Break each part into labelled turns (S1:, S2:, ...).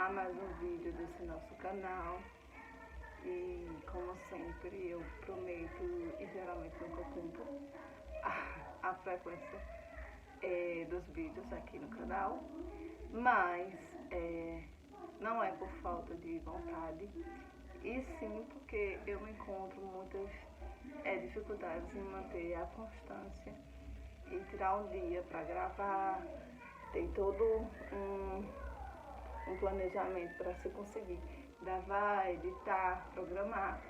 S1: a mais um vídeo desse nosso canal. E como sempre eu prometo, e geralmente nunca cumpro, a frequência dos vídeos aqui no canal, mas não é por falta de vontade, e sim porque eu encontro muitas dificuldades em manter a constância e tirar um dia para gravar. Tem todo um planejamento para se conseguir gravar, editar, programar.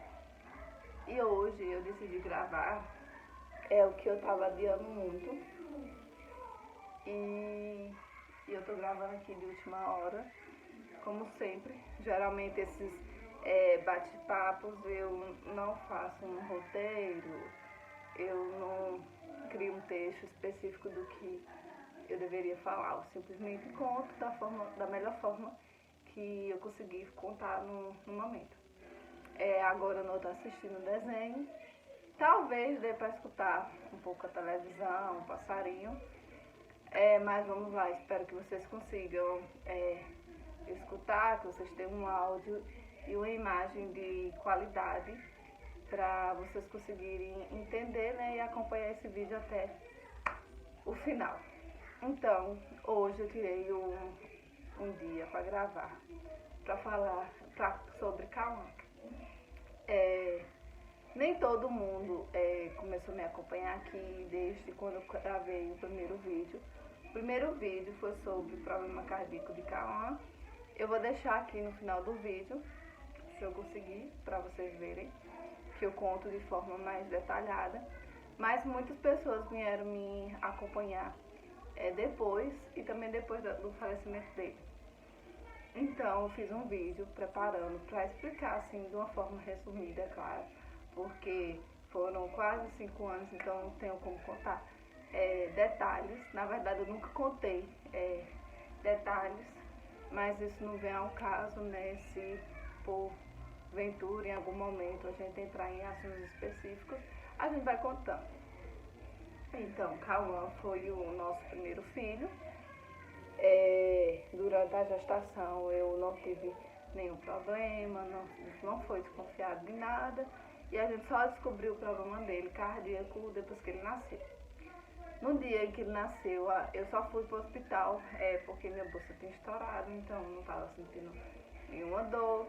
S1: E hoje eu decidi gravar, é o que eu estava adiando muito. E eu tô gravando aqui de última hora, como sempre. Geralmente esses bate-papos eu não faço um roteiro, eu não crio um texto específico do que eu deveria falar. Eu simplesmente conto da melhor forma que eu consegui contar no momento. Agora eu não estou assistindo desenho. Talvez dê para escutar um pouco a televisão, um passarinho. Mas vamos lá, espero que vocês consigam escutar, que vocês tenham um áudio e uma imagem de qualidade para vocês conseguirem entender, né, e acompanhar esse vídeo até o final. Então, hoje eu tirei um dia para gravar, para falar sobre Cauã. Nem todo mundo começou a me acompanhar aqui desde quando eu gravei o primeiro vídeo. O primeiro vídeo foi sobre o problema cardíaco de Cauã. Eu vou deixar aqui no final do vídeo, se eu conseguir, para vocês verem, que eu conto de forma mais detalhada. Mas muitas pessoas vieram me acompanhar depois, e também depois do falecimento dele. Então eu fiz um vídeo preparando para explicar assim de uma forma resumida, é claro, porque foram quase 5 anos, então não tenho como contar detalhes. Na verdade eu nunca contei detalhes, mas isso não vem ao caso, né? Se por ventura em algum momento a gente entrar em assuntos específicos, a gente vai contando. Então, Cauã foi o nosso primeiro filho. Durante a gestação eu não tive nenhum problema, não foi desconfiado de nada, e a gente só descobriu o problema dele cardíaco depois que ele nasceu. No dia em que ele nasceu, eu só fui para o hospital porque minha bolsa tinha estourado, então não estava sentindo nenhuma dor.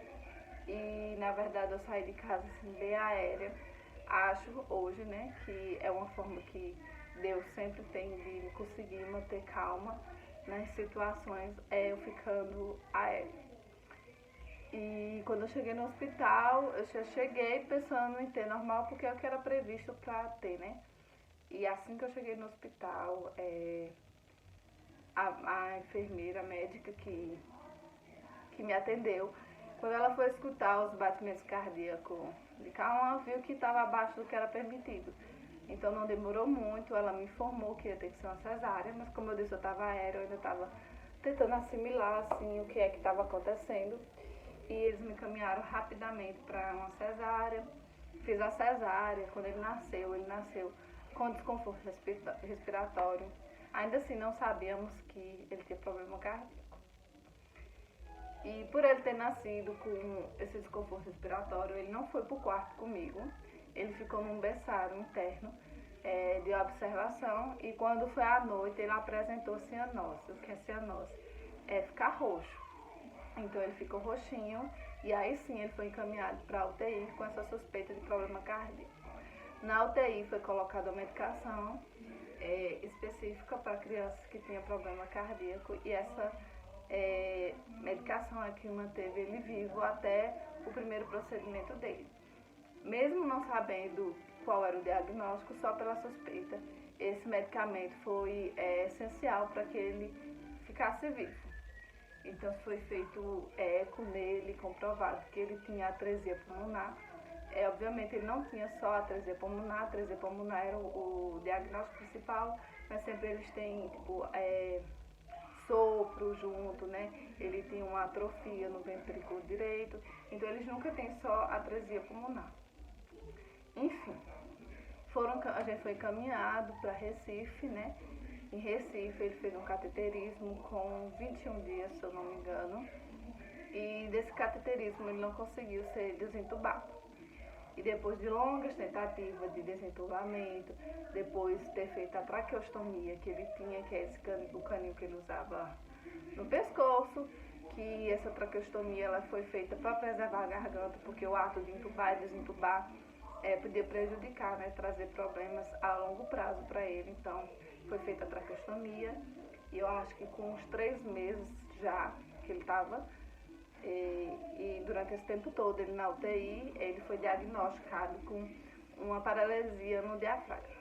S1: E na verdade eu saí de casa assim, bem aérea. Acho hoje, né, que é uma forma que Deus sempre tem de conseguir manter calma nas situações, eu ficando aérea. E quando eu cheguei no hospital, eu já cheguei pensando em ter normal, porque é o que era previsto para ter, né? E assim que eu cheguei no hospital, a enfermeira, a médica que me atendeu, quando ela foi escutar os batimentos cardíacos de Cauã, viu que estava abaixo do que era permitido. Então não demorou muito, ela me informou que ia ter que ser uma cesárea, mas como eu disse, eu estava aérea, eu ainda estava tentando assimilar assim, o que é que estava acontecendo. E eles me encaminharam rapidamente para uma cesárea. Fiz a cesárea. Quando ele nasceu com desconforto respiratório. Ainda assim não sabíamos que ele tinha problema cardíaco. E por ele ter nascido com esse desconforto respiratório, ele não foi para o quarto comigo. Ele ficou num berçário interno de observação, e quando foi à noite ele apresentou cianose. O que é cianose? É ficar roxo. Então ele ficou roxinho, e aí sim ele foi encaminhado para a UTI com essa suspeita de problema cardíaco. Na UTI foi colocada uma medicação específica para crianças que tinham problema cardíaco, e essa medicação é que manteve ele vivo até o primeiro procedimento dele. Mesmo não sabendo qual era o diagnóstico, só pela suspeita, esse medicamento foi essencial para que ele ficasse vivo. Então foi feito eco nele, comprovado que ele tinha atresia pulmonar. Obviamente ele não tinha só atresia pulmonar era o diagnóstico principal, mas sempre eles têm tipo, sopro junto, né? Ele tinha uma atrofia no ventrículo direito, então eles nunca têm só atresia pulmonar. Enfim, a gente foi encaminhado para Recife, né? Em Recife ele fez um cateterismo com 21 dias, se eu não me engano. e desse cateterismo ele não conseguiu ser desentubado. E depois de longas tentativas de desentubamento, depois de ter feito a traqueostomia que ele tinha, que é o caninho que ele usava no pescoço, que essa traqueostomia ela foi feita para preservar a garganta, porque o ato de entubar e desentubar podia prejudicar, né, trazer problemas a longo prazo para ele. Então, foi feita a traqueostomia e eu acho que com uns 3 meses já que ele estava, e durante esse tempo todo ele na UTI, ele foi diagnosticado com uma paralisia no diafragma.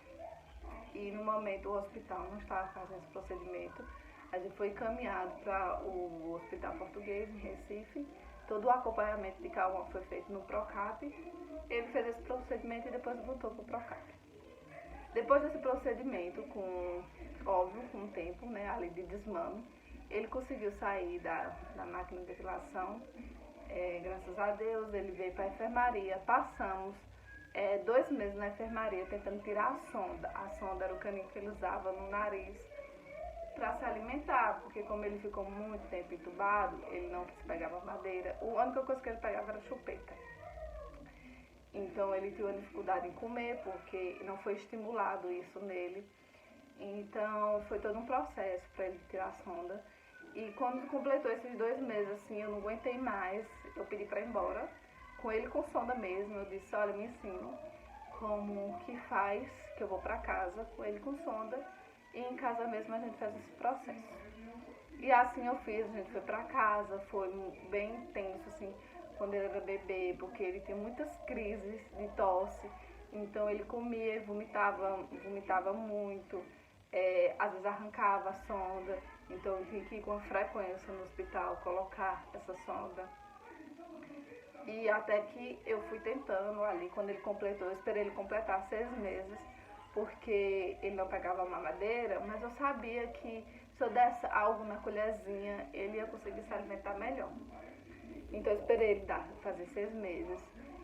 S1: E no momento o hospital não estava fazendo esse procedimento, a gente foi encaminhado para o Hospital Português, em Recife. Todo o acompanhamento de Cauã foi feito no Procap. Ele fez esse procedimento e depois voltou para o Procap. Depois desse procedimento, com um tempo, né, ali de desmame, ele conseguiu sair da máquina de ventilação. Graças a Deus, ele veio para a enfermaria. Passamos 2 meses na enfermaria tentando tirar a sonda. A sonda era o caninho que ele usava no nariz para se alimentar, porque como ele ficou muito tempo entubado, ele não pegava madeira. A única coisa que ele pegava era chupeta. Então ele tinha uma dificuldade em comer, porque não foi estimulado isso nele. Então foi todo um processo para ele tirar a sonda. E quando completou esses 2 meses, assim, eu não aguentei mais, eu pedi para ir embora, com ele com sonda mesmo. Eu disse, olha, me ensina como que faz, que eu vou para casa com ele com sonda, e em casa mesmo a gente faz esse processo. E assim eu fiz, a gente foi para casa, foi bem intenso, assim, quando ele era bebê, porque ele tinha muitas crises de tosse, então ele comia e vomitava muito, às vezes arrancava a sonda, então eu tinha que ir com frequência no hospital colocar essa sonda. E até que eu fui tentando ali, quando ele completou, eu esperei ele completar 6 meses, porque ele não pegava mamadeira, mas eu sabia que se eu desse algo na colherzinha, ele ia conseguir se alimentar melhor. Então eu esperei ele fazer 6 meses.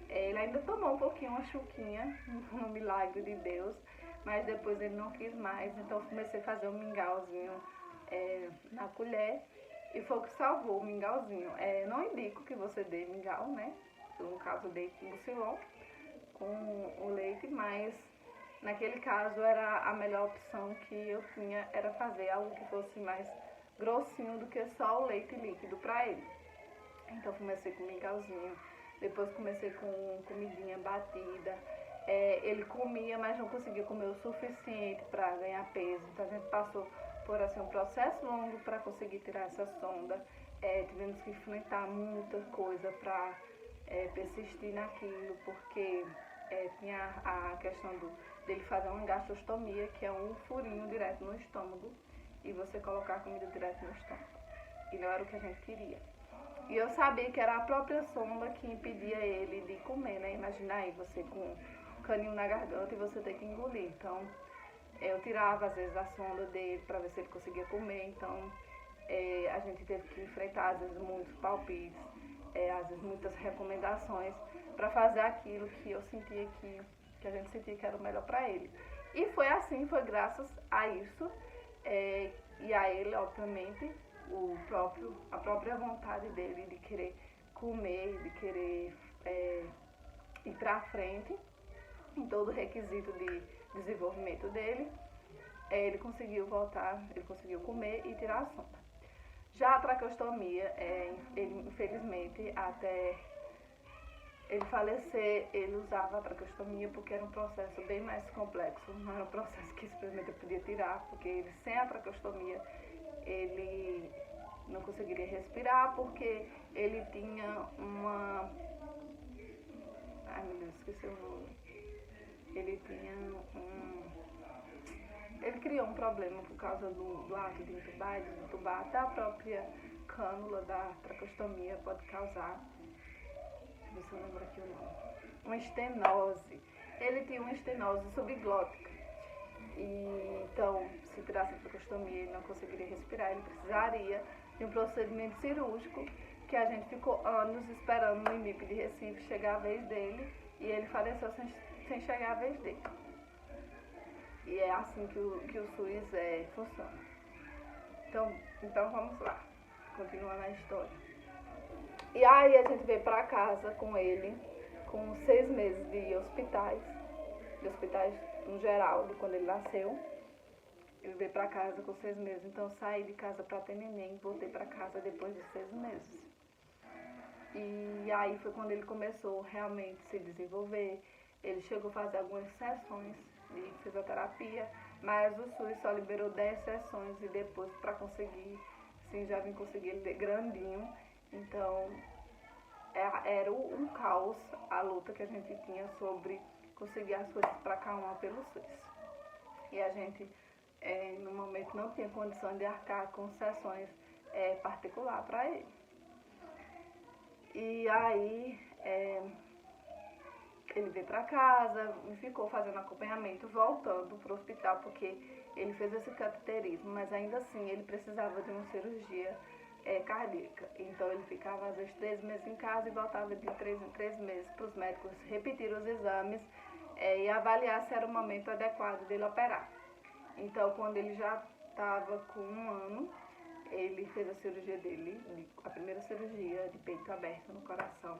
S1: Ele ainda tomou um pouquinho, uma chuquinha, um milagre de Deus, mas depois ele não quis mais, então eu comecei a fazer um mingauzinho na colher, e foi o que salvou o mingauzinho. Não indico que você dê mingau, né? No caso, eu dei mucilon com o leite, mas naquele caso era a melhor opção que eu tinha, era fazer algo que fosse mais grossinho do que só o leite líquido para ele. Então comecei com mingauzinho, depois comecei com comidinha batida. Ele comia, mas não conseguia comer o suficiente para ganhar peso. Então a gente passou por assim, um processo longo para conseguir tirar essa sonda. Tivemos que enfrentar muita coisa para persistir naquilo, porque tinha a questão dele fazer uma gastrostomia, que é um furinho direto no estômago, e você colocar a comida direto no estômago. E não era o que a gente queria. E eu sabia que era a própria sonda que impedia ele de comer, né? Imagina aí, você com um caninho na garganta e você tem que engolir. Então, eu tirava às vezes a sonda dele para ver se ele conseguia comer. Então, a gente teve que enfrentar às vezes muitos palpites, às vezes muitas recomendações para fazer aquilo que eu sentia que a gente sentia que era o melhor para ele. E foi assim, foi graças a isso, e a ele, obviamente, a própria vontade dele de querer comer, de querer ir para frente em todo o requisito de desenvolvimento dele. Ele conseguiu voltar, ele conseguiu comer e tirar a sonda. Já a traqueostomia, ele infelizmente até ele falecer, ele usava a traqueostomia porque era um processo bem mais complexo, não era um processo que simplesmente eu podia tirar, porque ele sem a traqueostomia ele não conseguiria respirar, porque ele tinha uma... Ai meu Deus, esqueci o nome. Ele criou um problema por causa do ato de entubar e desentubar, até a própria cânula da traqueostomia pode causar, deixa eu ver se eu lembro aqui o nome, uma estenose. Ele tinha uma estenose subglótica. E, então, se tirasse a traqueostomia, ele não conseguiria respirar, ele precisaria de um procedimento cirúrgico, que a gente ficou anos esperando no IMIP de Recife chegar a vez dele, e ele faleceu sem chegar a vez dele. E é assim que o SUS funciona. Então vamos lá, continuando a história. E aí a gente veio pra casa com ele, com 6 meses de hospitais no geral, de quando ele nasceu. Ele veio pra casa com 6 meses, então eu saí de casa pra ter neném, voltei pra casa depois de 6 meses. E aí foi quando ele começou realmente a se desenvolver. Ele chegou a fazer algumas sessões de fisioterapia, mas o SUS só liberou 10 sessões e depois para conseguir, sim, já vim conseguir ele grandinho. Então era um caos a luta que a gente tinha sobre conseguir as coisas para Cauã pelo SUS. E a gente no momento não tinha condição de arcar com sessões particular para ele. E aí ele veio para casa e ficou fazendo acompanhamento, voltando para o hospital, porque ele fez esse cateterismo, mas ainda assim ele precisava de uma cirurgia cardíaca. Então ele ficava às vezes 3 meses em casa e voltava de 3 em 3 meses para os médicos repetir os exames e avaliar se era o momento adequado dele operar. Então quando ele já estava com 1 ano, ele fez a cirurgia dele, a primeira cirurgia de peito aberto no coração.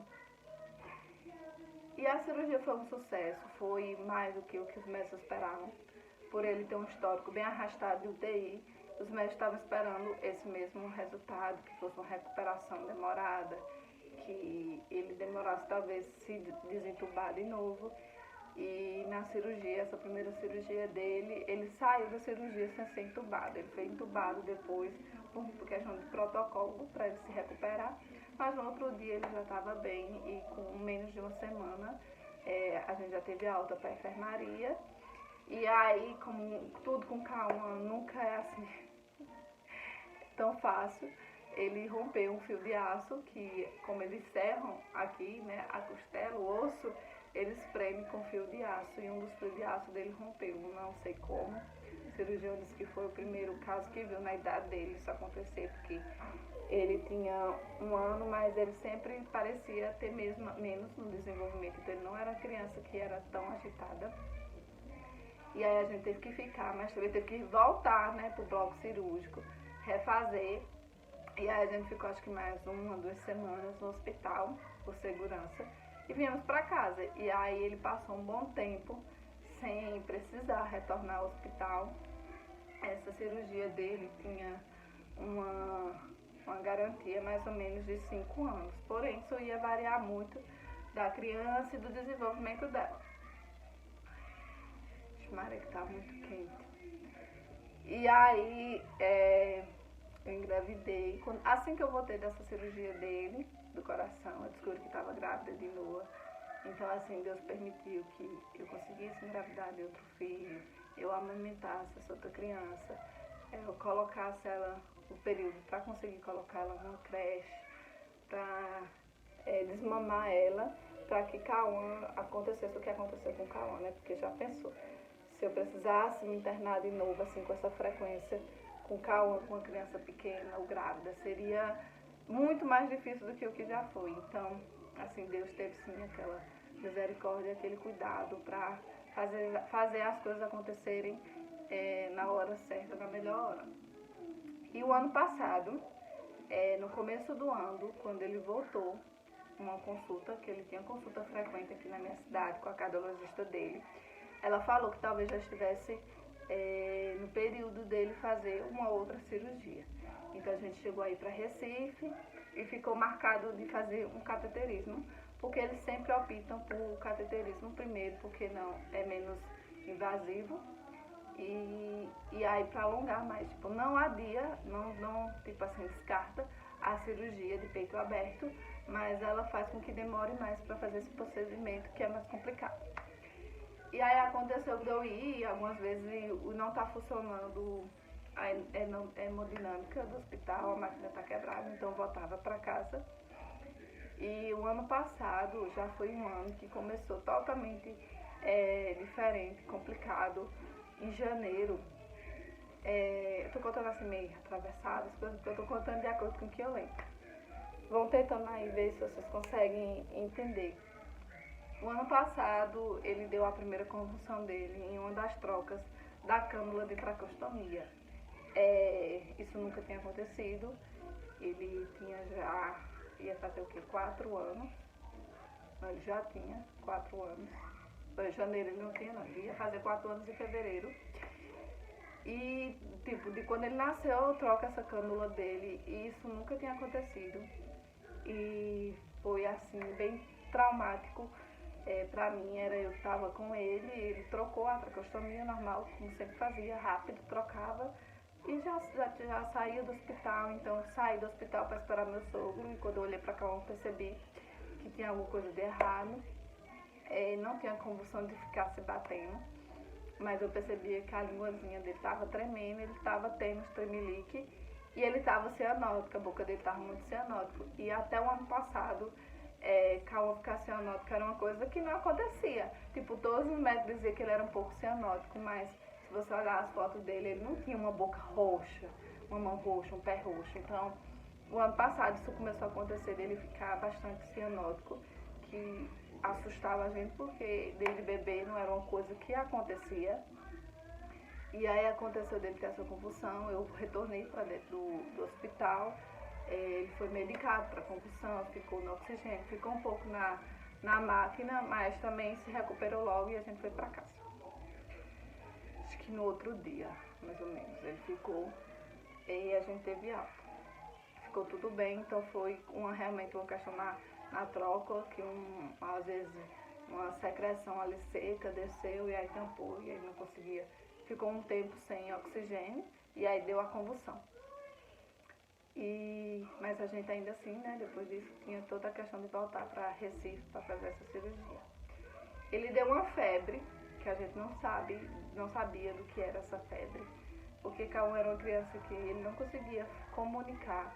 S1: E a cirurgia foi um sucesso, foi mais do que o que os médicos esperavam. Por ele ter um histórico bem arrastado de UTI, os médicos estavam esperando esse mesmo resultado, que fosse uma recuperação demorada, que ele demorasse talvez se desentubar de novo. E na cirurgia, essa primeira cirurgia dele, ele saiu da cirurgia sem ser entubado. Ele foi entubado depois, por questão de protocolo, para ele se recuperar. Mas no outro dia ele já estava bem e com menos de uma semana a gente já teve alta para a enfermaria. E aí, como tudo com Cauã nunca é assim tão fácil, ele rompeu um fio de aço que, como eles serram aqui, né, a costela, o osso, eles prendem com fio de aço e um dos fios de aço dele rompeu, não sei como. O cirurgião disse que foi o primeiro caso que viu na idade dele isso acontecer, porque ele tinha 1 ano, mas ele sempre parecia ter menos no desenvolvimento, então ele não era criança que era tão agitada. E aí a gente teve que ficar, mas também teve que voltar, né, pro bloco cirúrgico, refazer. E aí a gente ficou acho que mais 1 2 semanas no hospital, por segurança, e viemos para casa. E aí ele passou um bom tempo sem precisar retornar ao hospital. Essa cirurgia dele tinha uma garantia mais ou menos de 5 anos. Porém, isso ia variar muito da criança e do desenvolvimento dela. Maria, que tá muito quente. E aí eu engravidei. Assim que eu voltei dessa cirurgia dele, do coração, eu descobri que estava grávida de Noah. Então assim, Deus permitiu que eu conseguisse engravidar de outro filho, eu amamentasse essa outra criança, eu colocasse ela o período para conseguir colocar ela numa creche, para desmamar ela, para que Cauã acontecesse o que aconteceu com Cauã, né? Porque já pensou, se eu precisasse me internar de novo, assim, com essa frequência, com Cauã, com uma criança pequena ou grávida, seria muito mais difícil do que o que já foi. Então, assim, Deus teve sim aquela misericórdia, aquele cuidado para fazer as coisas acontecerem na hora certa, na melhor hora. E o ano passado, no começo do ano, quando ele voltou, uma consulta, que ele tinha consulta frequente aqui na minha cidade com a cardiologista dele, ela falou que talvez já estivesse no período dele fazer uma outra cirurgia. Então a gente chegou aí para Recife e ficou marcado de fazer um cateterismo, porque eles sempre optam por cateterismo primeiro, porque não é menos invasivo. E aí para alongar mais, tipo, não adia, não tipo assim, descarta a cirurgia de peito aberto, mas ela faz com que demore mais para fazer esse procedimento que é mais complicado. E aí aconteceu de eu ir algumas vezes e não tá funcionando a hemodinâmica do hospital, a máquina tá quebrada, então eu voltava para casa. E o ano passado já foi um ano que começou totalmente diferente, complicado. Em janeiro, eu tô contando assim meio atravessado, as coisas que eu tô contando de acordo com o que eu lembro. Vão tentando aí ver se vocês conseguem entender. O ano passado, ele deu a primeira convulsão dele em uma das trocas da cânula de tracostomia. Isso nunca tinha acontecido. Ele tinha já ia fazer o quê? 4 anos. Não, ele já tinha 4 anos. Em janeiro ele não tinha, não. Ele ia fazer 4 anos em fevereiro. E, tipo, de quando ele nasceu, eu troco essa cânula dele. E isso nunca tinha acontecido. E foi, assim, bem traumático. Pra mim, eu estava com ele trocou a tracostomia normal, como sempre fazia, rápido, trocava. E já saía do hospital. Então, saí do hospital para esperar meu sogro. E quando eu olhei pra cá, eu percebi que tinha alguma coisa de errado. Não tinha convulsão de ficar se batendo, mas eu percebia que a linguazinha dele estava tremendo, ele estava tendo tremelique e ele estava cianótico, a boca dele estava muito cianótico. E até o ano passado, Cauã ficar cianótico era uma coisa que não acontecia. Tipo, todos os médicos diziam que ele era um pouco cianótico, mas se você olhar as fotos dele, ele não tinha uma boca roxa, uma mão roxa, um pé roxo. Então, o ano passado isso começou a acontecer, dele ficar bastante cianótico, que assustava a gente porque desde bebê não era uma coisa que acontecia. E aí aconteceu dele ter essa convulsão, eu retornei para dentro do hospital, ele foi medicado para convulsão, ficou no oxigênio, ficou um pouco na máquina, mas também se recuperou logo e a gente foi para casa. Acho que no outro dia, mais ou menos, ele ficou e a gente teve alta. Ficou tudo bem, então foi realmente uma questão na troca, que às vezes uma secreção ali seca desceu e aí tampou e aí não conseguia. Ficou um tempo sem oxigênio e aí deu a convulsão. Mas a gente ainda assim, né, depois disso, tinha toda a questão de voltar para Recife para fazer essa cirurgia. Ele deu uma febre, que a gente não sabia do que era essa febre, porque Cauã era uma criança que ele não conseguia comunicar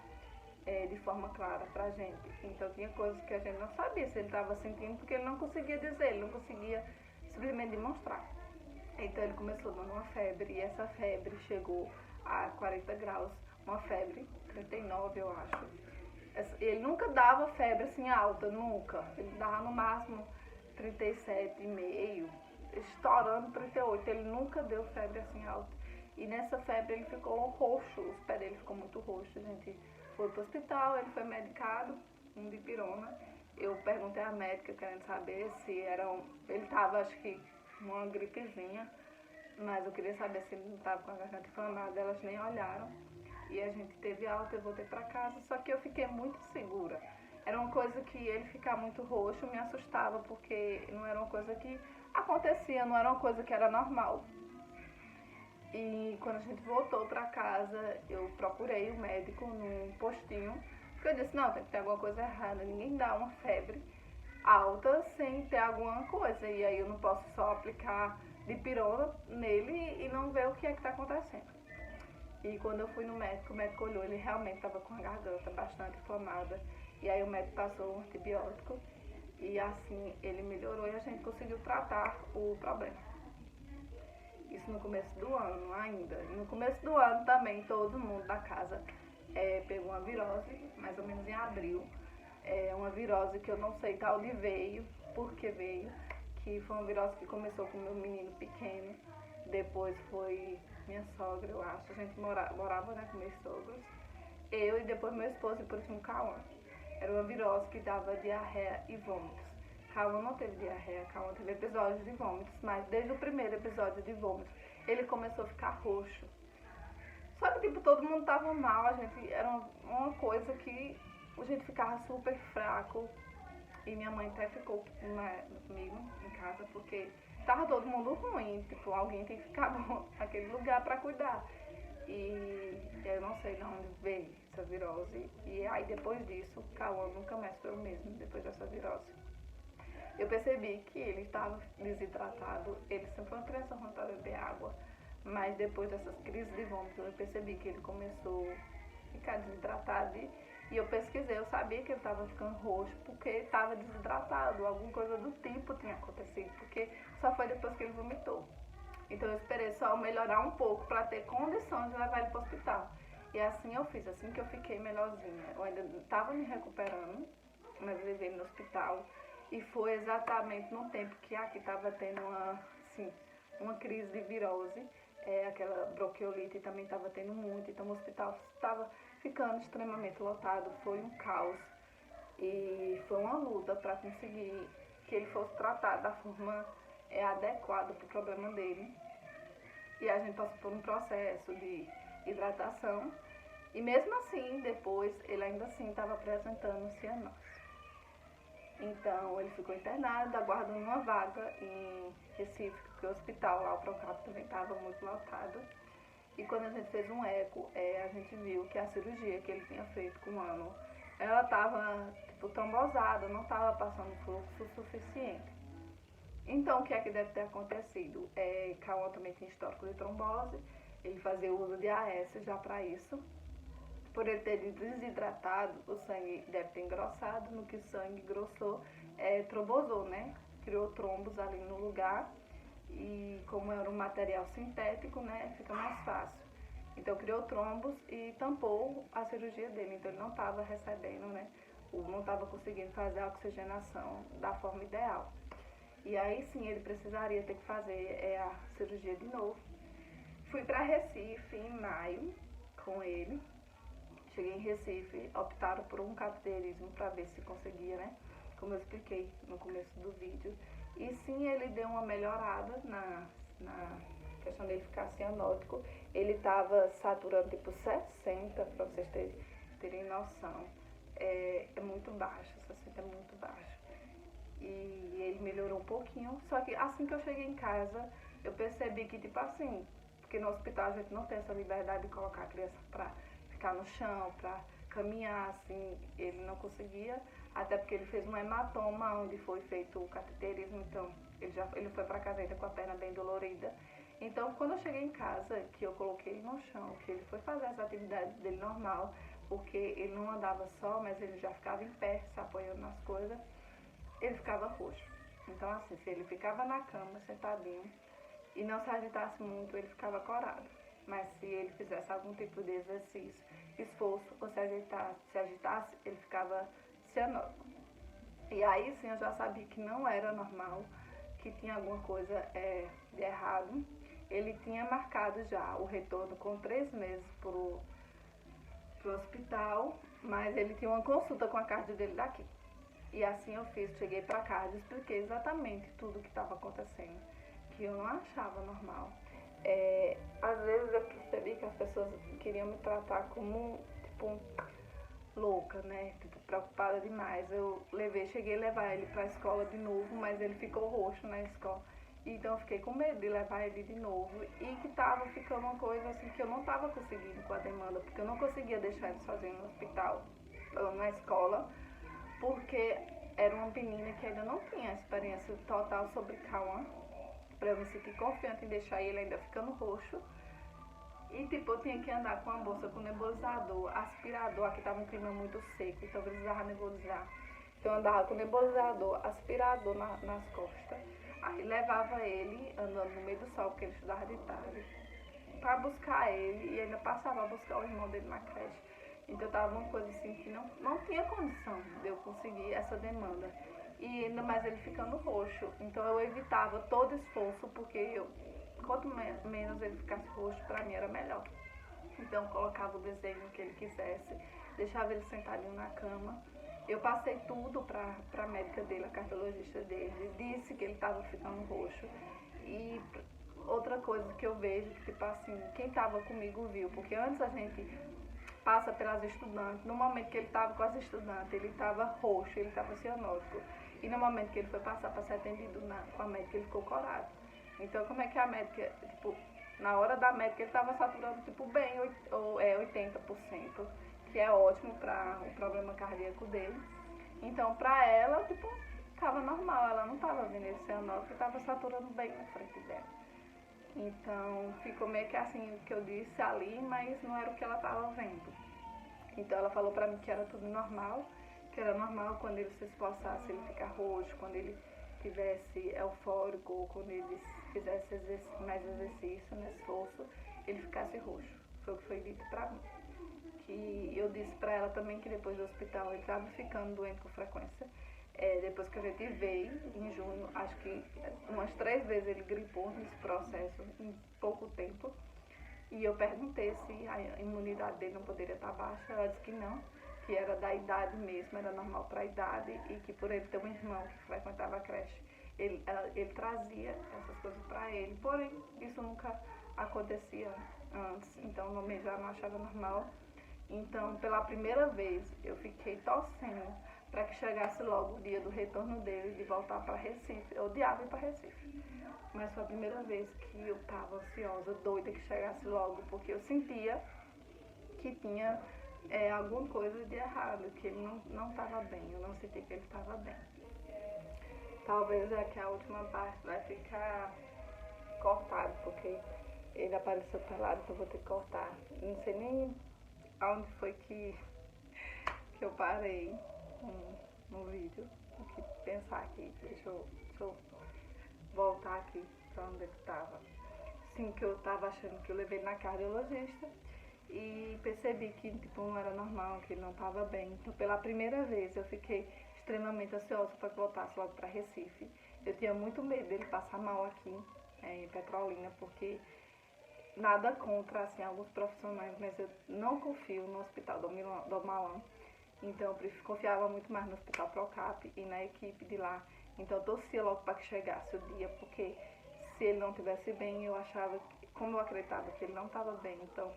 S1: de forma clara pra gente. Então tinha coisas que a gente não sabia se ele estava sentindo, porque ele não conseguia dizer, ele não conseguia simplesmente demonstrar. Então ele começou dando uma febre, e essa febre chegou a 40 graus, uma febre, 39 eu acho. Ele nunca dava febre assim alta, nunca. Ele dava no máximo 37,5, estourando 38. Ele nunca deu febre assim alta. E nessa febre ele ficou roxo, os pés dele ficou muito roxo, a gente foi pro hospital, ele foi medicado, um dipirona. Eu perguntei à médica querendo saber se ele tava, acho que, uma gripezinha, mas eu queria saber se ele não tava com a garganta inflamada, elas nem olharam. E a gente teve alta, eu voltei pra casa, só que eu fiquei muito segura. Era uma coisa que ele ficar muito roxo me assustava, porque não era uma coisa que acontecia, não era uma coisa que era normal. E quando a gente voltou pra casa, eu procurei o médico num postinho, porque eu disse, não, tem que ter alguma coisa errada, ninguém dá uma febre alta sem ter alguma coisa, e aí eu não posso só aplicar dipirona nele e não ver o que é que tá acontecendo. E quando eu fui no médico, o médico olhou, ele realmente estava com a garganta bastante inflamada, e aí o médico passou um antibiótico, e assim ele melhorou e a gente conseguiu tratar o problema. Isso no começo do ano ainda. No começo do ano também, todo mundo da casa pegou uma virose, mais ou menos em abril. Uma virose que eu não sei de onde veio, por que veio, que foi uma virose que começou com o meu menino pequeno, depois foi minha sogra, eu acho, a gente morava, né, com meus sogros, eu e depois meu esposo e por último Cauã. Era uma virose que dava diarreia e vômitos. Cauã não teve diarreia, Cauã teve episódios de vômitos, mas desde o primeiro episódio de vômitos, ele começou a ficar roxo. Só que, tipo, todo mundo tava mal, era uma coisa que a gente ficava super fraco. E minha mãe até ficou comigo em casa, porque tava todo mundo ruim, tipo, alguém tem que ficar bom naquele lugar pra cuidar. E eu não sei de onde veio essa virose. E aí depois disso, Cauã nunca mais foi o mesmo, depois dessa virose. Eu percebi que ele estava desidratado, ele sempre foi uma criança ruim para beber água, mas depois dessas crises de vômito eu percebi que ele começou a ficar desidratado e eu pesquisei, eu sabia que ele estava ficando roxo porque estava desidratado, alguma coisa do tipo tinha acontecido, porque só foi depois que ele vomitou. Então eu esperei só melhorar um pouco para ter condições de levar ele para o hospital. E assim eu fiz, assim que eu fiquei melhorzinha. Eu ainda estava me recuperando, mas eu levei ele no hospital. E foi exatamente no tempo que aqui estava tendo uma crise de virose, aquela bronquiolite também estava tendo muito, então o hospital estava ficando extremamente lotado, foi um caos. E foi uma luta para conseguir que ele fosse tratado da forma adequada para o problema dele. E a gente passou por um processo de hidratação. E mesmo assim, depois, ele ainda assim estava apresentando cianose. Então, ele ficou internado, aguardando uma vaga em Recife, porque o hospital lá, o Procap, também estava muito lotado. E quando a gente fez um eco, a gente viu que a cirurgia que ele tinha feito com o ano, ela estava tipo, trombosada, não estava passando fluxo suficiente. Então, o que é que deve ter acontecido? Cauã também tem histórico de trombose, ele fazia uso de AS já para isso. Por ele ter desidratado, o sangue deve ter engrossado, no que o sangue engrossou, trombosou, né? Criou trombos ali no lugar e como era um material sintético, né, fica mais fácil. Então criou trombos e tampou a cirurgia dele, então ele não estava recebendo, né, não estava conseguindo fazer a oxigenação da forma ideal. E aí sim ele precisaria ter que fazer a cirurgia de novo. Fui para Recife em maio com ele. Cheguei em Recife, optaram por um cateterismo para ver se conseguia, né? Como eu expliquei no começo do vídeo. E sim, ele deu uma melhorada na questão dele ficar cianótico. Ele estava saturando tipo 60, para vocês terem noção. É muito baixo, 60 é muito baixo. E ele melhorou um pouquinho. Só que assim que eu cheguei em casa, eu percebi que tipo assim, porque no hospital a gente não tem essa liberdade de colocar a criança para ficar no chão, para caminhar, assim, ele não conseguia, até porque ele fez um hematoma onde foi feito o cateterismo, então ele foi para casa ainda com a perna bem dolorida. Então, quando eu cheguei em casa, que eu coloquei ele no chão, que ele foi fazer as atividades dele normal, porque ele não andava só, mas ele já ficava em pé, se apoiando nas coisas, ele ficava roxo. Então, assim, se ele ficava na cama, sentadinho, e não se agitasse muito, ele ficava corado. Mas se ele fizesse algum tipo de exercício, esforço, ou se agitasse, ele ficava cianótico. E aí sim eu já sabia que não era normal, que tinha alguma coisa de errado. Ele tinha marcado já o retorno com 3 meses pro hospital, mas ele tinha uma consulta com a cardio dele daqui. E assim eu fiz, cheguei pra cardio, expliquei exatamente tudo o que estava acontecendo, que eu não achava normal. Às vezes eu percebi que as pessoas queriam me tratar como, tipo, louca, né? Tipo, preocupada demais. Cheguei a levar ele pra escola de novo, mas ele ficou roxo na escola. Então eu fiquei com medo de levar ele de novo e que tava ficando uma coisa assim que eu não tava conseguindo com a demanda, porque eu não conseguia deixar ele sozinho no hospital, na escola, porque era uma menina que ainda não tinha experiência total sobre Cauã, pra eu me sentir confiante em deixar ele ainda ficando roxo. E tipo, eu tinha que andar com a bolsa com nebulizador, aspirador, aqui tava um clima muito seco, então eu precisava nebulizar. Então eu andava com nebulizador, aspirador nas costas. Aí levava ele andando no meio do sol, porque ele estudava de tarde, pra buscar ele e ainda passava a buscar o irmão dele na creche. Então tava uma coisa assim que não tinha condição de eu conseguir essa demanda. E ainda mais ele ficando roxo. Então eu evitava todo esforço, porque quanto menos ele ficasse roxo, pra mim era melhor. Então eu colocava o desenho que ele quisesse, deixava ele sentadinho na cama. Eu passei tudo pra médica dele, a cardiologista dele, disse que ele tava ficando roxo. E outra coisa que eu vejo, que tipo assim, quem tava comigo viu, porque antes a gente passa pelas estudantes, no momento que ele estava com as estudantes, ele estava roxo, ele estava cianótico. E no momento que ele foi passar para ser atendido com a médica, ele ficou corado. Então, como é que a médica, tipo, na hora da médica, ele estava saturando, tipo, bem 80%, que é ótimo para o problema cardíaco dele. Então, para ela, tipo, estava normal, ela não estava vendo esse cianótico, estava saturando bem na frente dela. Então, ficou meio que assim o que eu disse ali, mas não era o que ela estava vendo. Então, ela falou pra mim que era tudo normal, que era normal quando ele se esforçasse, ele ficar roxo, quando ele tivesse eufórico, ou quando ele fizesse mais exercício, né, esforço, ele ficasse roxo. Foi o que foi dito pra mim. Que eu disse pra ela também que depois do hospital ele estava ficando doente com frequência. Depois que a gente veio, em junho, acho que umas 3 vezes ele gripou nesse processo, em pouco tempo. E eu perguntei se a imunidade dele não poderia estar baixa. Ela disse que não, que que era da idade mesmo, era normal para a idade, e que por ele ter um irmão que frequentava a creche, ele trazia essas coisas para ele, porém isso nunca acontecia antes, então o homem já não achava normal. Então, pela primeira vez, eu fiquei torcendo para que chegasse logo o dia do retorno dele, de voltar para Recife. Eu odiava ir para Recife, mas foi a primeira vez que eu estava ansiosa, doida que chegasse logo, porque eu sentia que tinha alguma coisa de errado, que ele não estava bem, eu não sentia que ele estava bem. Talvez aqui a última parte vai ficar cortado, porque ele apareceu pelado, então eu vou ter que cortar. Não sei nem aonde foi que eu parei no vídeo. Tenho que pensar aqui, deixa eu voltar aqui pra onde ele estava. Sim, que eu estava achando que eu levei ele na cardiologista e percebi que tipo, não era normal, que ele não estava bem. Então, pela primeira vez, eu fiquei extremamente ansiosa para que voltasse logo para Recife. Eu tinha muito medo dele passar mal aqui em Petrolina, porque nada contra assim, alguns profissionais, mas eu não confio no Hospital do Malan. Então, eu confiava muito mais no Hospital Procap e na equipe de lá. Então, eu torcia logo para que chegasse o dia, porque se ele não estivesse bem, eu achava, como eu acreditava que ele não estava bem, então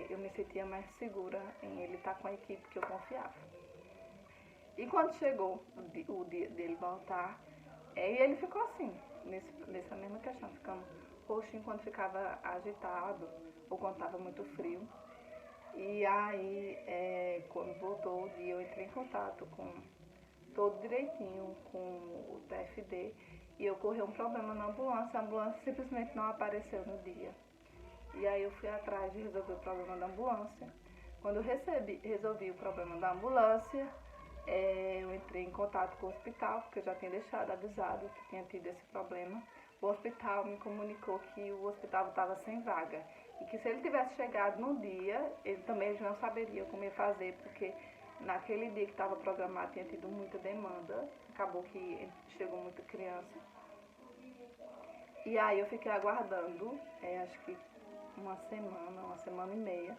S1: eu me sentia mais segura em ele estar com a equipe que eu confiava. E quando chegou o dia dele voltar, ele ficou assim, nessa mesma questão, ficando roxinho quando ficava agitado ou quando estava muito frio. E aí, quando voltou o dia, eu entrei em contato com todo direitinho com o TFD e ocorreu um problema na ambulância. A ambulância simplesmente não apareceu no dia. E aí eu fui atrás de resolver o problema da ambulância. Quando eu resolvi o problema da ambulância, eu entrei em contato com o hospital, porque eu já tinha deixado avisado que tinha tido esse problema. O hospital me comunicou que o hospital estava sem vaga e que se ele tivesse chegado no dia, ele também não saberia como ia fazer, porque naquele dia que estava programado tinha tido muita demanda, acabou que chegou muita criança. E aí eu fiquei aguardando, acho que uma semana e meia,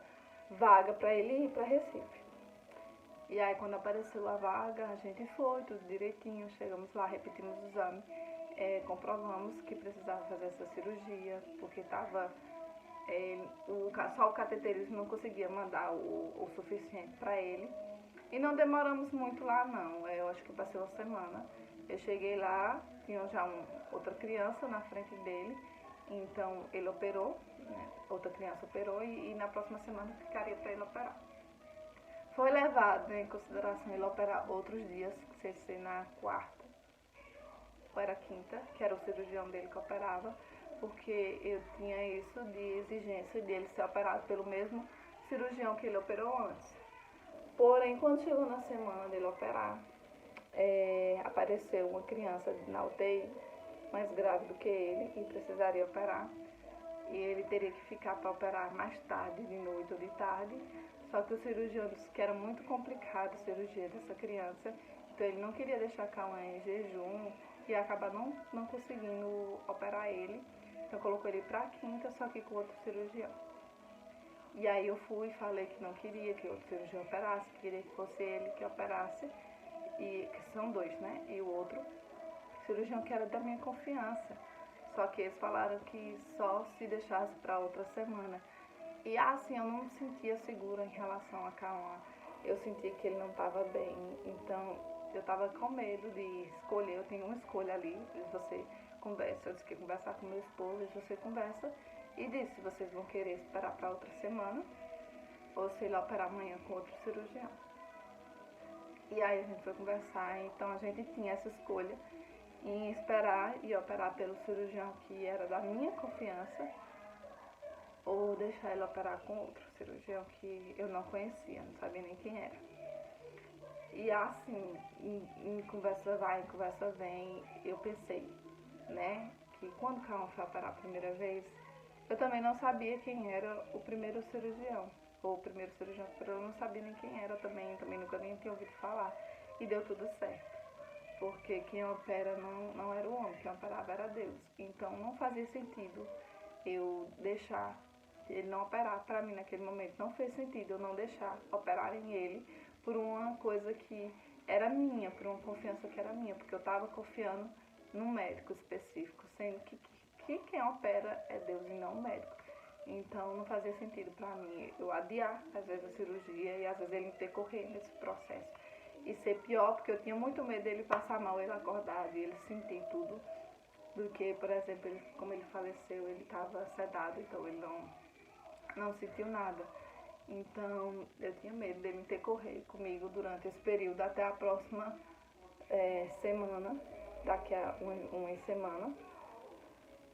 S1: vaga para ele ir para Recife. E aí quando apareceu a vaga, a gente foi, tudo direitinho, chegamos lá, repetimos o exame, comprovamos que precisava fazer essa cirurgia, porque estava só o cateterismo não conseguia mandar o suficiente para ele. E não demoramos muito lá não, eu acho que passei uma semana. Eu cheguei lá, tinha já outra criança na frente dele, então ele operou, né? Outra criança operou e na próxima semana ficaria para ele operar. Foi levado em consideração ele operar outros dias, se ser na quarta ou era quinta, que era o cirurgião dele que operava, porque eu tinha isso de exigência dele ser operado pelo mesmo cirurgião que ele operou antes. Porém, quando chegou na semana dele operar, apareceu uma criança na UTI mais grave do que ele e precisaria operar. E ele teria que ficar para operar mais tarde, de noite ou de tarde. Só que o cirurgião disse que era muito complicado a cirurgia dessa criança, então ele não queria deixar a Cauã em jejum e acabar não conseguindo operar ele. Então colocou ele para a quinta, só que com outro cirurgião. E aí eu fui e falei que não queria que outro cirurgião operasse, queria que fosse ele que operasse, e que são dois, né? E o outro cirurgião que era da minha confiança. Só que eles falaram que só se deixasse para outra semana. E assim, eu não me sentia segura em relação a Cauã. Eu sentia que ele não estava bem. Então, eu estava com medo de escolher. Eu tenho uma escolha ali. Você conversa. Eu disse que ia conversar com meu esposo. E você conversa. E disse se vocês vão querer esperar para outra semana. Ou se ele operar amanhã com outro cirurgião. E aí a gente foi conversar. Então, a gente tinha essa escolha em esperar e operar pelo cirurgião que era da minha confiança, ou deixar ele operar com outro cirurgião que eu não conhecia, não sabia nem quem era. E assim, em conversa vai, em conversa vem, eu pensei, né, que quando o Cauã foi operar a primeira vez, eu também não sabia quem era o primeiro cirurgião, ou o primeiro cirurgião que operou, eu não sabia nem quem era também nunca nem tinha ouvido falar, e deu tudo certo. Porque quem opera não era o homem, quem operava era Deus. Então não fazia sentido eu deixar ele não operar para mim naquele momento. Não fez sentido eu não deixar operarem ele, por uma coisa que era minha, por uma confiança que era minha, porque eu estava confiando num médico específico, sendo que quem opera é Deus e não o médico. Então não fazia sentido para mim eu adiar às vezes a cirurgia e às vezes ele intercorrer nesse processo. E ser pior, porque eu tinha muito medo dele passar mal, ele acordar e ele sentir tudo, do que, por exemplo, como ele faleceu, ele estava sedado, então ele não sentiu nada. Então eu tinha medo dele intercorrer comigo durante esse período até a próxima semana, daqui a uma semana.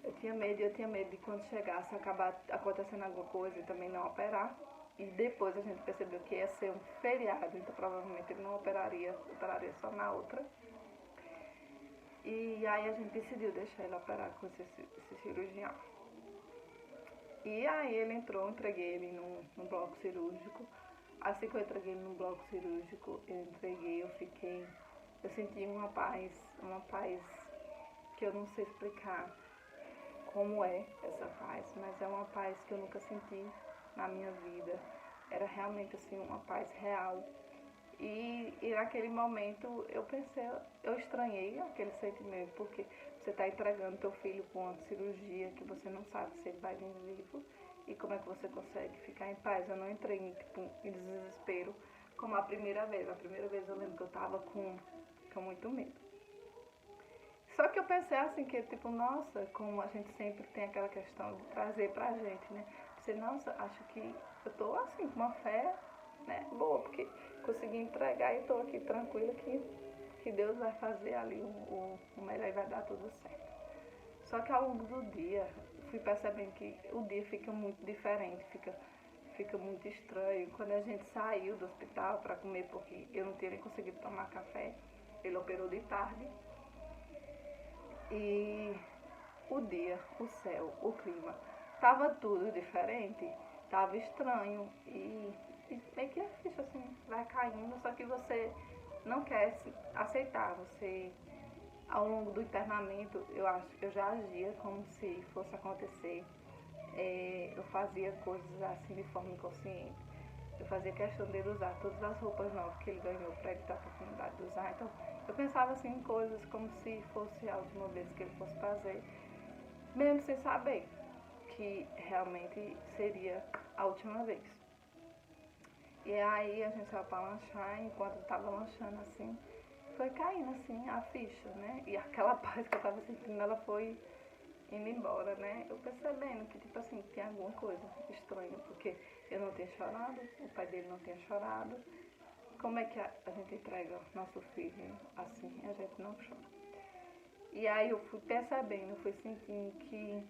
S1: Eu tinha medo de quando chegasse acabar acontecendo alguma coisa e também não operar. E depois a gente percebeu que ia ser um feriado, então provavelmente ele não operaria só na outra. E aí a gente decidiu deixar ele operar com esse cirurgião. E aí ele entrou, entreguei ele no bloco cirúrgico. Assim que eu entreguei ele no bloco cirúrgico, eu senti uma paz que eu não sei explicar como é essa paz, mas é uma paz que eu nunca senti na minha vida. Era realmente assim uma paz real. E naquele momento eu pensei, eu estranhei aquele sentimento, porque você está entregando teu filho com uma cirurgia que você não sabe se ele vai vir vivo, e como é que você consegue ficar em paz? Eu não entrei em desespero como a primeira vez. A primeira vez eu lembro que eu estava com muito medo. Só que eu pensei assim, que tipo, nossa, como a gente sempre tem aquela questão de trazer pra gente, né? Pensei, nossa, acho que eu tô assim, com uma fé, né, boa, porque consegui entregar e tô aqui tranquila que Deus vai fazer ali o melhor e vai dar tudo certo. Só que ao longo do dia, fui percebendo que o dia fica muito diferente, fica muito estranho. Quando a gente saiu do hospital para comer, porque eu não tinha nem conseguido tomar café, ele operou de tarde. E o dia, o céu, o clima, tava tudo diferente, tava estranho e meio que a ficha assim vai caindo, só que você não quer aceitar. Você, ao longo do internamento, eu já agia como se fosse acontecer. Eu fazia coisas assim de forma inconsciente. Eu fazia questão dele usar todas as roupas novas que ele ganhou para ele ter a oportunidade de usar. Então, eu pensava assim em coisas como se fosse a última vez que ele fosse fazer, mesmo sem saber que realmente seria a última vez. E aí a gente saiu para lanchar, e enquanto estava lanchando assim, foi caindo assim a ficha, né? E aquela paz que eu estava sentindo, ela foi indo embora, né? Eu percebendo que, tipo assim, tinha alguma coisa estranha, porque eu não tinha chorado, o pai dele não tinha chorado. Como é que a gente entrega nosso filho assim? A gente não chora. E aí eu fui percebendo, fui sentindo que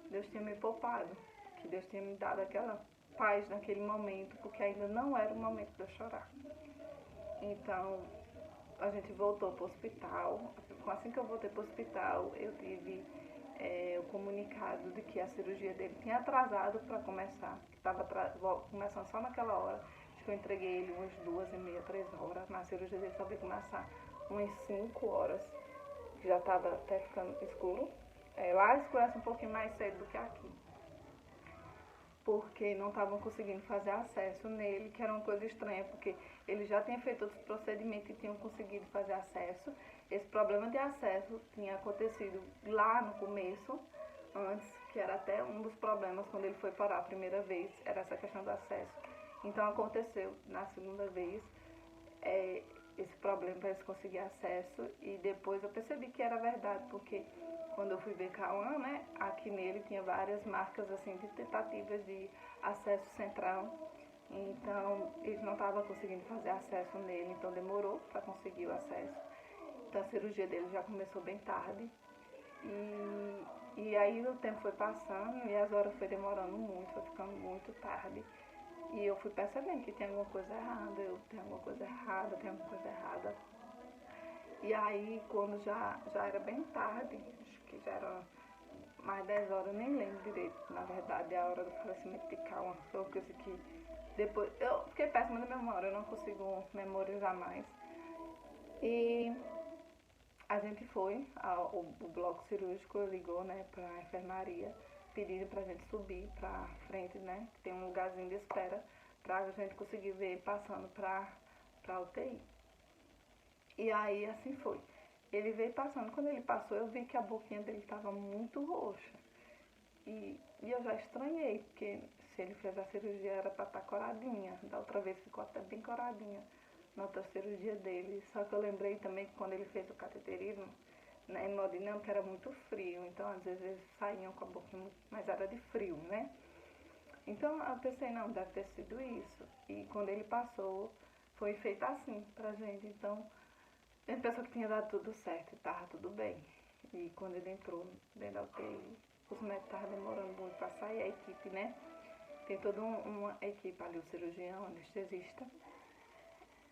S1: Deus tinha me poupado, que Deus tinha me dado aquela paz naquele momento, porque ainda não era o momento de eu chorar. Então, a gente voltou para o hospital. Assim que eu voltei para o hospital, eu tive o comunicado de que a cirurgia dele tinha atrasado para começar, que estava começando só naquela hora. Acho que eu entreguei ele umas 2h30, 3 horas. Na cirurgia dele só veio começar umas 5 horas, que já estava até ficando escuro. Lá escurece um pouquinho mais cedo do que aqui, porque não estavam conseguindo fazer acesso nele, que era uma coisa estranha, porque ele já tinha feito outros procedimentos e tinham conseguido fazer acesso. Esse problema de acesso tinha acontecido lá no começo, antes, que era até um dos problemas quando ele foi parar a primeira vez, era essa questão do acesso. Então aconteceu na segunda vez esse problema para eles conseguirem acesso, e depois eu percebi que era verdade, porque quando eu fui ver Cauã, né, aqui nele tinha várias marcas assim de tentativas de acesso central. Então eles não estavam conseguindo fazer acesso nele, então demorou para conseguir o acesso. Então a cirurgia dele já começou bem tarde. E aí o tempo foi passando e as horas foi demorando muito, foi ficando muito tarde. E eu fui percebendo que tinha alguma coisa errada, tenho alguma coisa errada. E aí, quando já era bem tarde, acho que já era mais 10 horas, eu nem lembro direito, na verdade, a hora do falecimento de Cauã. Foi uma coisa que depois, eu fiquei péssima na memória, eu não consigo memorizar mais. E a gente foi, o bloco cirúrgico ligou, né, pra enfermaria, pedindo pra gente subir pra frente, né, que tem um lugarzinho de espera, pra gente conseguir ver passando pra pra UTI. E aí assim foi. Ele veio passando, quando ele passou eu vi que a boquinha dele estava muito roxa. E eu já estranhei, porque se ele fez a cirurgia era para estar coradinha. Da outra vez ficou até bem coradinha na outra cirurgia dele. Só que eu lembrei também que quando ele fez o cateterismo, na hemodinâmica era muito frio. Então às vezes eles saíam com a boquinha, mas era de frio, né? Então eu pensei, não, deve ter sido isso. E quando ele passou, foi feito assim pra gente. Então a gente pensou que tinha dado tudo certo e tava tudo bem. E quando ele entrou dentro da UTI, os médicos estavam demorando muito para sair, a equipe, né? Tem toda uma equipe ali, o cirurgião, o anestesista.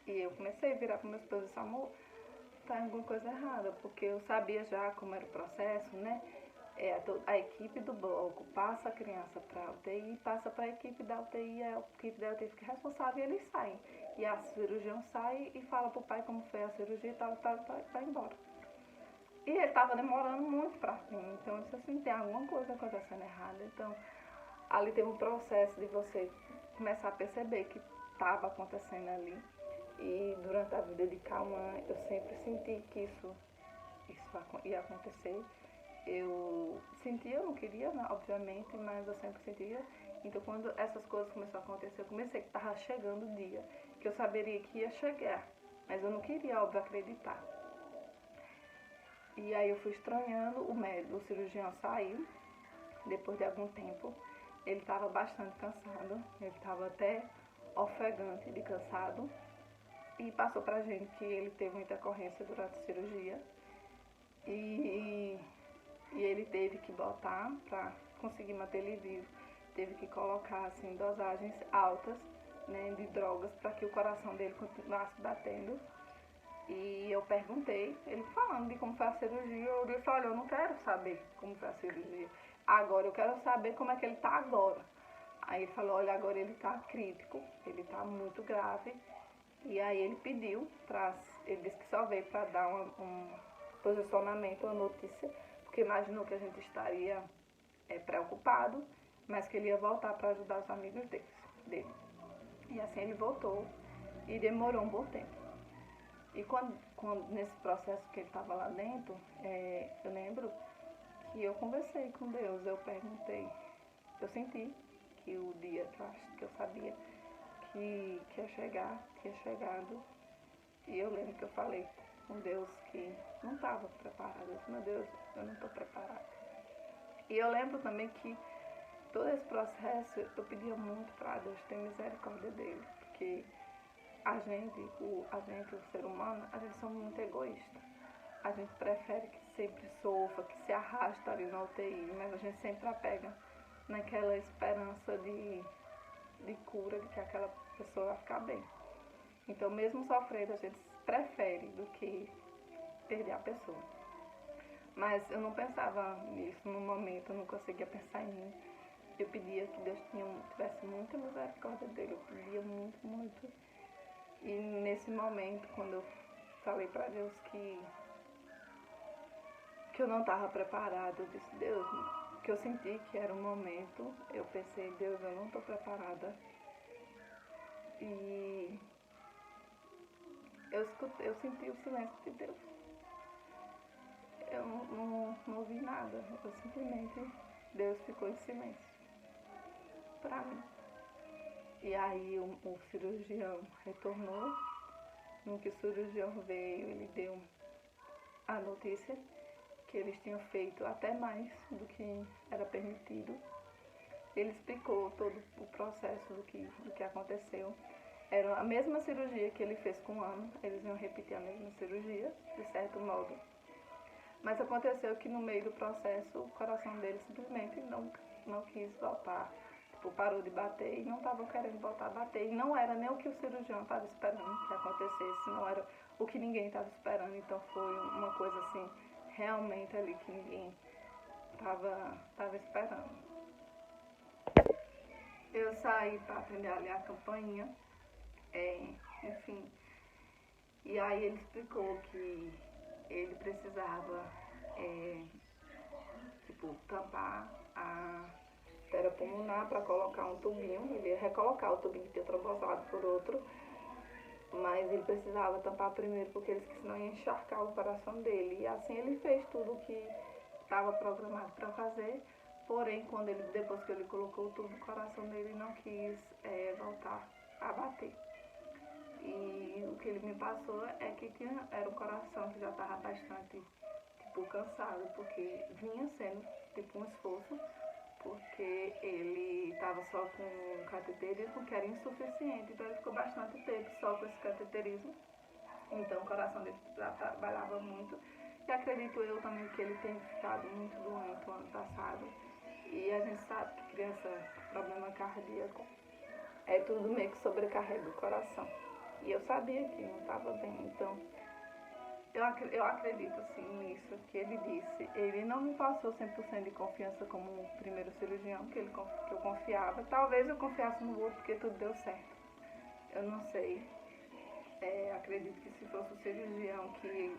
S1: E eu comecei a virar para meus esposo e disse, amor, tá alguma coisa errada, porque eu sabia já como era o processo, né? A equipe do bloco passa a criança para a UTI, passa para a equipe da UTI, a equipe da UTI fica responsável e eles saem. E a cirurgião sai e fala pro pai como foi a cirurgia e tal, vai embora. E ele estava demorando muito para mim, então eu disse assim, tem alguma coisa acontecendo errada. Então, ali teve um processo de você começar a perceber que estava acontecendo ali. E durante a vida de Cauã, eu sempre senti que isso ia acontecer. Eu sentia, eu não queria, né, obviamente, mas eu sempre sentia. Então, quando essas coisas começaram a acontecer, eu comecei que estava chegando o dia, que eu saberia que ia chegar, mas eu não queria, óbvio, acreditar. E aí eu fui estranhando, o cirurgião saiu, depois de algum tempo. Ele estava bastante cansado, ele estava até ofegante de cansado. E passou pra gente que ele teve uma intercorrência durante a cirurgia. E ele teve que botar, para conseguir manter ele vivo, teve que colocar assim, dosagens altas, né, de drogas para que o coração dele continuasse batendo. E eu perguntei, ele falando de como foi a cirurgia, eu disse, olha, eu não quero saber como foi a cirurgia. Agora, eu quero saber como é que ele está agora. Aí ele falou, olha, agora ele está crítico, ele está muito grave. E aí ele pediu, ele disse que só veio para dar um posicionamento, uma notícia, porque imaginou que a gente estaria preocupado, mas que ele ia voltar para ajudar os amigos dele. E assim ele voltou e demorou um bom tempo. E quando nesse processo que ele estava lá dentro, eu lembro que eu conversei com Deus, eu perguntei, eu senti que o dia que eu sabia que ia chegar, tinha chegado, e eu lembro que eu falei com Deus que não estava preparada, eu disse, meu Deus, eu não estou preparada. E eu lembro também que todo esse processo eu pedia muito para Deus ter misericórdia dele, porque a gente, o ser humano, a gente somos muito egoísta. A gente prefere que sempre sofra, que se arrasta ali na UTI, mas a gente sempre apega naquela esperança de cura, de que aquela pessoa vai ficar bem. Então, mesmo sofrendo, a gente prefere do que perder a pessoa. Mas eu não pensava nisso no momento, eu não conseguia pensar em mim. Eu pedia que Deus tivesse muita misericórdia dele, eu pedia muito, muito. E nesse momento, quando eu falei para Deus que eu não estava preparada, eu disse, Deus, que eu senti que era um momento, eu pensei, Deus, eu não estou preparada. E eu senti o silêncio de Deus. Eu não ouvi nada, eu simplesmente, Deus ficou em silêncio para mim. E aí o cirurgião retornou. No que o cirurgião veio, ele deu a notícia que eles tinham feito até mais do que era permitido. Ele explicou todo o processo do que aconteceu. Era a mesma cirurgia que ele fez com um ano, eles iam repetir a mesma cirurgia, de certo modo. Mas aconteceu que no meio do processo, o coração dele simplesmente não quis voltar. Tipo, parou de bater e não estava querendo voltar a bater. E não era nem o que o cirurgião estava esperando que acontecesse, não era o que ninguém estava esperando. Então foi uma coisa assim, realmente ali que ninguém estava esperando. Eu saí para aprender a ler a campainha, enfim. E aí ele explicou que ele precisava, tampar a artéria pulmonar para colocar um tubinho. Ele ia recolocar o tubinho que tinha trombosado por outro, mas mas ele precisava tampar primeiro porque ele disse que senão ia encharcar o coração dele. E assim ele fez tudo o que estava programado para fazer, porém depois que ele colocou tudo, o coração dele não quis voltar a bater. E o que ele me passou é que era um coração que já estava bastante cansado, porque vinha sendo um esforço, porque ele estava só com um cateterismo que era insuficiente, então ele ficou bastante tempo só com esse cateterismo, então o coração dele já trabalhava muito, e acredito eu também que ele tenha ficado muito doente no ano passado, e a gente sabe que criança com problema cardíaco tudo meio que sobrecarrega o coração, e eu sabia que não estava bem, então eu acredito assim nisso que ele disse. Ele não me passou 100% de confiança como o primeiro cirurgião que eu confiava. Talvez eu confiasse no outro porque tudo deu certo. Eu não sei. Acredito que se fosse o cirurgião que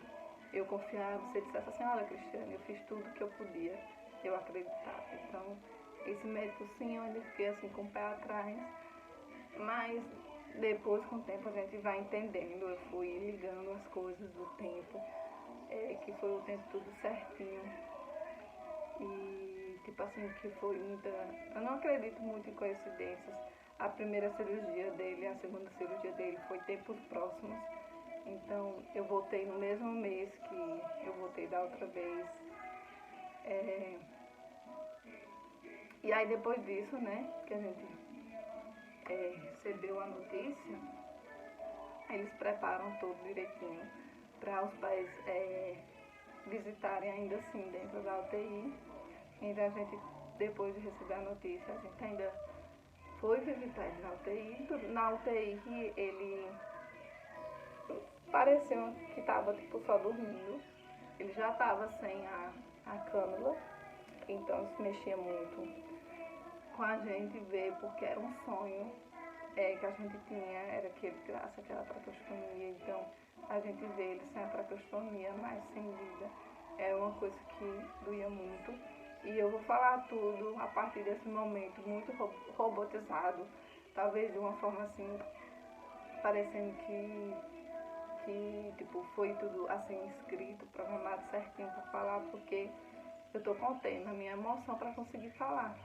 S1: eu confiava, você dissesse assim, olha Cristiane, eu fiz tudo que eu podia, eu acreditava. Então, esse médico sim, eu ainda fiquei assim com o pé atrás, mas depois, com o tempo, a gente vai entendendo. Eu fui ligando as coisas do tempo, que foi o tempo tudo certinho. E, que foi muita... Eu não acredito muito em coincidências. A primeira cirurgia dele, a segunda cirurgia dele foi tempos próximos. Então, eu voltei no mesmo mês que eu voltei da outra vez. E aí, depois disso, né, que a gente recebeu a notícia, eles preparam tudo direitinho para os pais visitarem ainda assim dentro da UTI. Então a gente, depois de receber a notícia, a gente ainda foi visitar ele na UTI. Na UTI ele pareceu que estava só dormindo. Ele já estava sem a cânula, então se mexia muito com a gente ver, porque era um sonho que a gente tinha, era que ele tirasse aquela traqueostomia. Então a gente vê ele sem a traqueostomia, mas sem vida, é uma coisa que doía muito. E eu vou falar tudo a partir desse momento, muito robotizado, talvez de uma forma assim, parecendo que foi tudo assim escrito, programado certinho para falar, porque eu tô contendo a minha emoção para conseguir falar.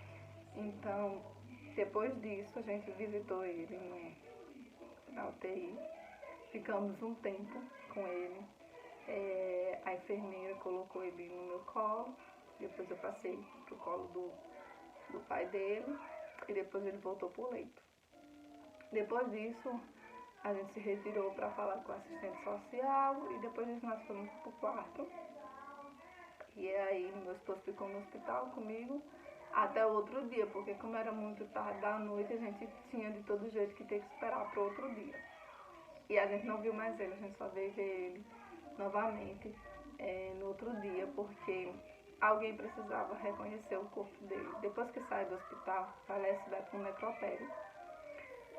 S1: Então, depois disso, a gente visitou ele na UTI, ficamos um tempo com ele. A enfermeira colocou ele no meu colo, depois eu passei pro colo do pai dele e depois ele voltou pro leito. Depois disso, a gente se retirou para falar com o assistente social e depois disso nós fomos pro quarto. E aí meu esposo ficou no hospital comigo até o outro dia, porque como era muito tarde da noite, a gente tinha de todo jeito que ter que esperar pro outro dia. E a gente não viu mais ele, a gente só veio ver ele novamente no outro dia, porque alguém precisava reconhecer o corpo dele. Depois que sai do hospital, parece vai para um necrotério.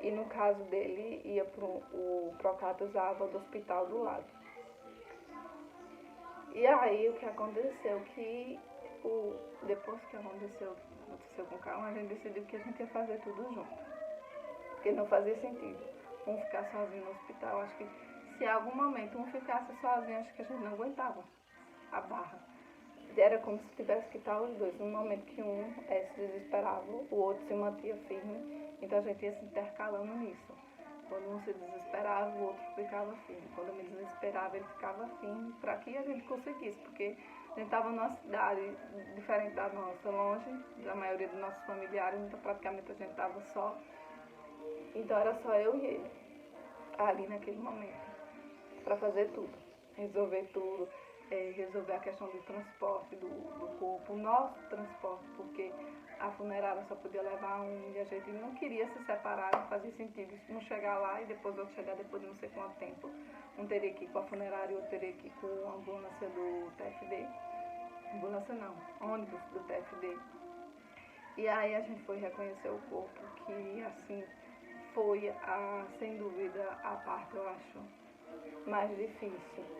S1: E no caso dele, ia o Procata usava do hospital do lado. E aí o que aconteceu, depois que aconteceu com o Carlos, a gente decidiu que a gente ia fazer tudo junto. Porque não fazia sentido um ficar sozinho no hospital. Acho que se em algum momento um ficasse sozinho, acho que a gente não aguentava a barra. Era como se tivesse que estar os dois. No momento que um se desesperava, o outro se mantinha firme. Então a gente ia se intercalando nisso. Quando um se desesperava, o outro ficava firme. Quando eu me desesperava, ele ficava firme para que a gente conseguisse. Porque a gente estava numa cidade diferente da nossa, longe da maioria dos nossos familiares. Então praticamente a gente estava só. Então era só eu e ele ali naquele momento para fazer tudo, resolver tudo. Resolver a questão do transporte do corpo, o nosso transporte, porque a funerária só podia levar um e a gente não queria se separar, não fazia sentido um chegar lá e depois outro chegar depois de não sei quanto tempo. Um teria que ir com a funerária e outro teria que ir com a ambulância do TFD. Ambulância não, ônibus do TFD. E aí a gente foi reconhecer o corpo, que assim foi, sem dúvida, a parte, eu acho, mais difícil.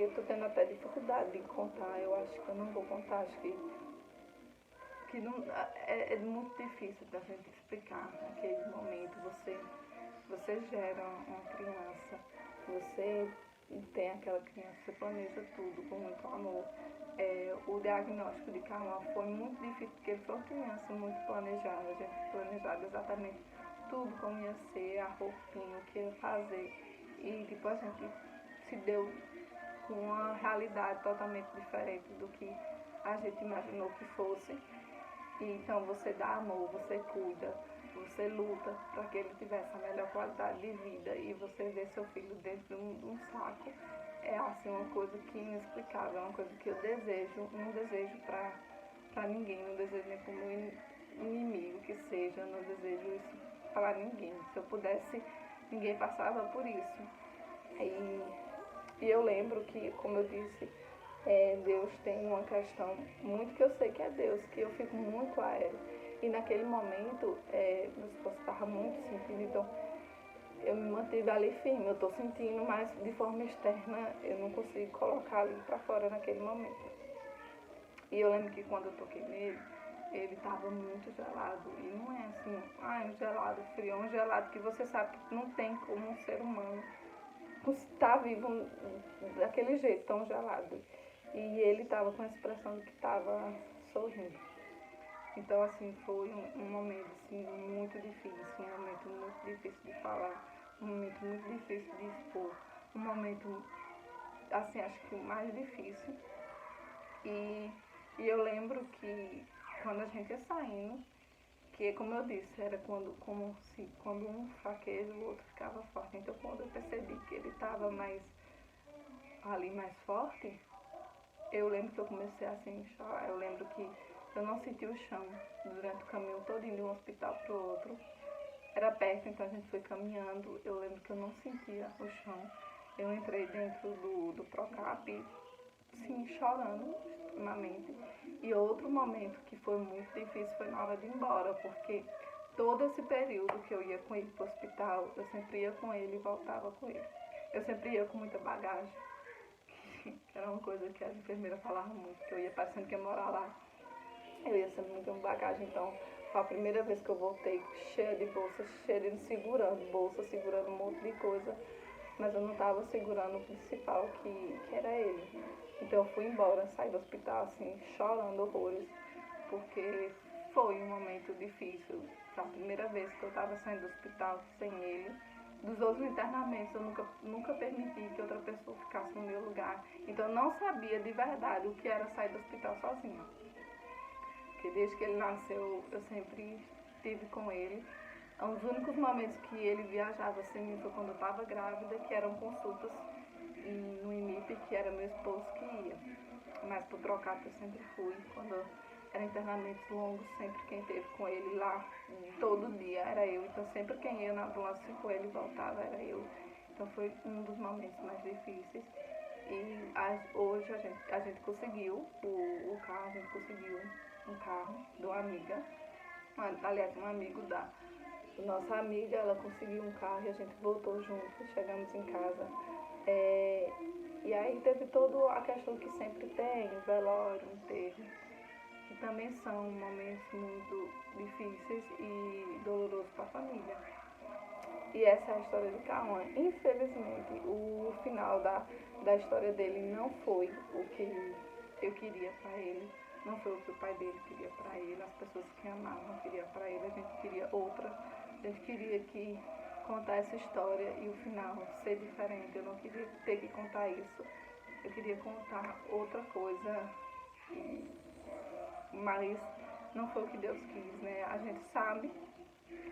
S1: Eu estou tendo até dificuldade de contar, eu acho que eu não vou contar, acho que não, é muito difícil da gente explicar naquele momento. Você gera uma criança aquela criança, você planeja tudo com muito amor. O diagnóstico de Cauã foi muito difícil, porque ele foi uma criança muito planejada, a gente planejava exatamente tudo como ia ser, a roupinha, o que ia fazer. E tipo, a gente se deu com uma realidade totalmente diferente do que a gente imaginou que fosse. E então você dá amor, você cuida, você luta para que ele tivesse a melhor qualidade de vida, e você vê seu filho dentro de um saco. É assim uma coisa que é inexplicável, é uma coisa que eu desejo, não desejo para ninguém, não desejo nem para o meu inimigo que seja, não desejo isso para ninguém. Se eu pudesse, ninguém passava por isso. E eu lembro que, como eu disse, Deus tem uma questão muito que eu sei que é Deus, que eu fico muito a Ele. E naquele momento, meu esposo estava muito sentindo, então eu me mantive ali firme. Eu estou sentindo, mas de forma externa eu não consigo colocar ali para fora naquele momento. E eu lembro que quando eu toquei nele, ele estava muito gelado. E não é assim, um gelado frio, um gelado que você sabe que não tem como um ser humano estar vivo daquele jeito, tão gelado. E ele estava com a expressão de que estava sorrindo. Então, assim, foi um momento assim, muito difícil, um momento muito difícil de falar, um momento muito difícil de expor, um momento, assim, acho que o mais difícil. E eu lembro que quando a gente ia saindo, que como eu disse, era quando um fraqueja, o outro ficava forte. Então, quando eu percebi que ele estava mais forte, eu lembro que eu comecei assim a chorar. Eu lembro que eu não senti o chão durante o caminho todo, de um hospital para o outro. Era perto, então a gente foi caminhando. Eu lembro que eu não sentia o chão. Eu entrei dentro do Procap, sim, chorando extremamente. E outro momento que foi muito difícil foi na hora de ir embora, porque todo esse período que eu ia com ele para o hospital, eu sempre ia com ele e voltava com ele. Eu sempre ia com muita bagagem, que era uma coisa que as enfermeiras falavam muito, que eu ia parecendo que ia morar lá. Eu ia sempre muito com bagagem, então foi a primeira vez que eu voltei cheia de bolsa, segurando um monte de coisa, mas eu não estava segurando o principal, que era ele. Então eu fui embora, saí do hospital assim, chorando horrores, porque foi um momento difícil. Foi a primeira vez que eu estava saindo do hospital sem ele. Dos outros internamentos eu nunca permiti que outra pessoa ficasse no meu lugar. Então eu não sabia de verdade o que era sair do hospital sozinha. Porque desde que ele nasceu eu sempre estive com ele. Os únicos momentos que ele viajava sem mim foi quando eu estava grávida, que eram consultas no IMIP, que era meu esposo que ia. Mas pro Procap eu sempre fui. Quando eram internamentos longos, sempre quem esteve com ele lá todo dia era eu. Então sempre quem ia na ambulância com ele voltava era eu. Então foi um dos momentos mais difíceis. E hoje a gente conseguiu o carro, a gente conseguiu um carro de uma amiga. Aliás, um amigo da nossa amiga, ela conseguiu um carro e a gente voltou juntos, chegamos em casa. E aí teve toda a questão que sempre tem, velório, enterro, que também são momentos muito difíceis e dolorosos para a família. E essa é a história de Cauã. Infelizmente, o final da história dele não foi o que eu queria para ele. Não foi o que o pai dele queria para ele, as pessoas que amavam queriam para ele, a gente queria outra. A gente queria contar essa história e o final ser diferente. Eu não queria ter que contar isso. Eu queria contar outra coisa, mas não foi o que Deus quis, né? A gente sabe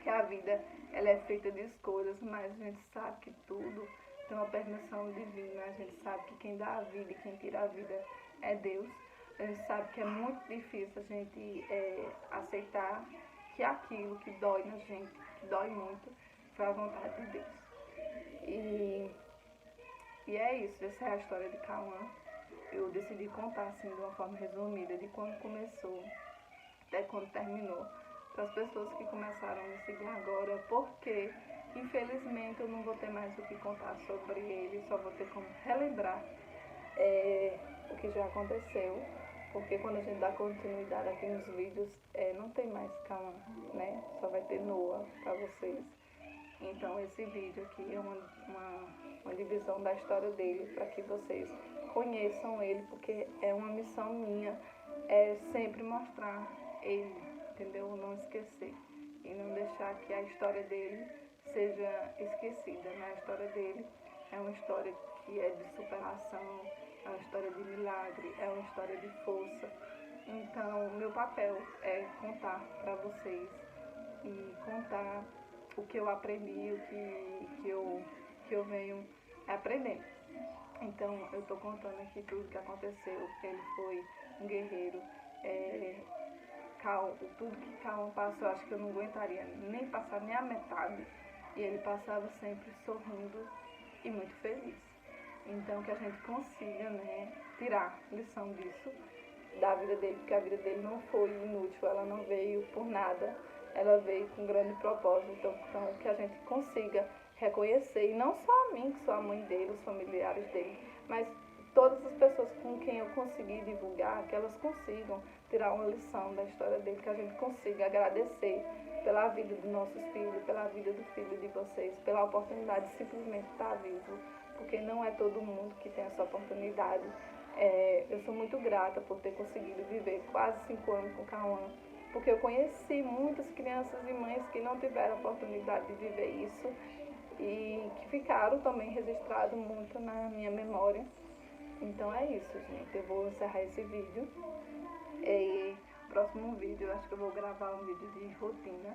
S1: que a vida ela é feita de escolhas, mas a gente sabe que tudo tem uma permissão divina. A gente sabe que quem dá a vida e quem tira a vida é Deus. A gente sabe que é muito difícil a gente aceitar que aquilo que dói na gente, que dói muito, foi a vontade de Deus. E é isso, essa é a história de Cauã. Eu decidi contar assim de uma forma resumida, de quando começou até quando terminou, para as pessoas que começaram a me seguir agora, porque infelizmente eu não vou ter mais o que contar sobre ele, só vou ter como relembrar o que já aconteceu, porque quando a gente dá continuidade aqui nos vídeos, não tem mais Cauã, né? Só vai ter Noah para vocês. Então esse vídeo aqui é uma visão da história dele, para que vocês conheçam ele, porque é uma missão minha, é sempre mostrar ele, entendeu? Não esquecer e não deixar que a história dele seja esquecida, né? A história dele é uma história que é de superação, é uma história de milagre, é uma história de força. Então, meu papel é contar para vocês e contar o que eu aprendi, que eu venho aprendendo. Então, eu estou contando aqui tudo que aconteceu. Ele foi um guerreiro. Tudo que Cauã passou, acho que eu não aguentaria nem passar nem a metade. E ele passava sempre sorrindo e muito feliz. Então, que a gente consiga, né, tirar lição disso, da vida dele, porque a vida dele não foi inútil, ela não veio por nada, ela veio com um grande propósito. Então que a gente consiga reconhecer, e não só a mim, que sou a mãe dele, os familiares dele, mas todas as pessoas com quem eu consegui divulgar, que elas consigam tirar uma lição da história dele, que a gente consiga agradecer pela vida dos nossos filhos, pela vida do filho de vocês, pela oportunidade de simplesmente estar vivo, porque não é todo mundo que tem essa oportunidade. Eu sou muito grata por ter conseguido viver quase 5 anos com Cauã, porque eu conheci muitas crianças e mães que não tiveram a oportunidade de viver isso e que ficaram também registrados muito na minha memória. Então é isso, gente. Eu vou encerrar esse vídeo. Próximo vídeo, eu acho que eu vou gravar um vídeo de rotina,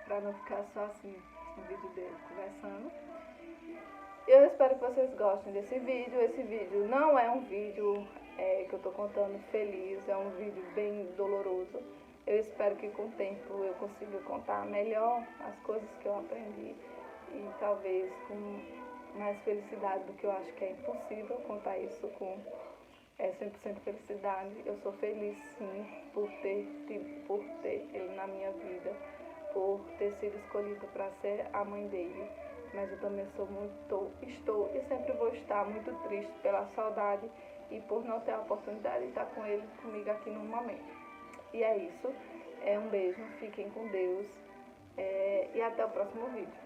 S1: para não ficar só assim, um vídeo dele conversando. Eu espero que vocês gostem desse vídeo. Esse vídeo não é um vídeo que eu tô contando feliz, é um vídeo bem doloroso. Eu espero que com o tempo eu consiga contar melhor as coisas que eu aprendi e talvez com mais felicidade do que eu acho que é impossível contar isso com 100% felicidade. Eu sou feliz sim por ter ele na minha vida, por ter sido escolhida para ser a mãe dele. Mas eu também estou e sempre vou estar muito triste pela saudade e por não ter a oportunidade de estar com ele, comigo aqui no momento. E é isso. Um beijo, fiquem com Deus e até o próximo vídeo.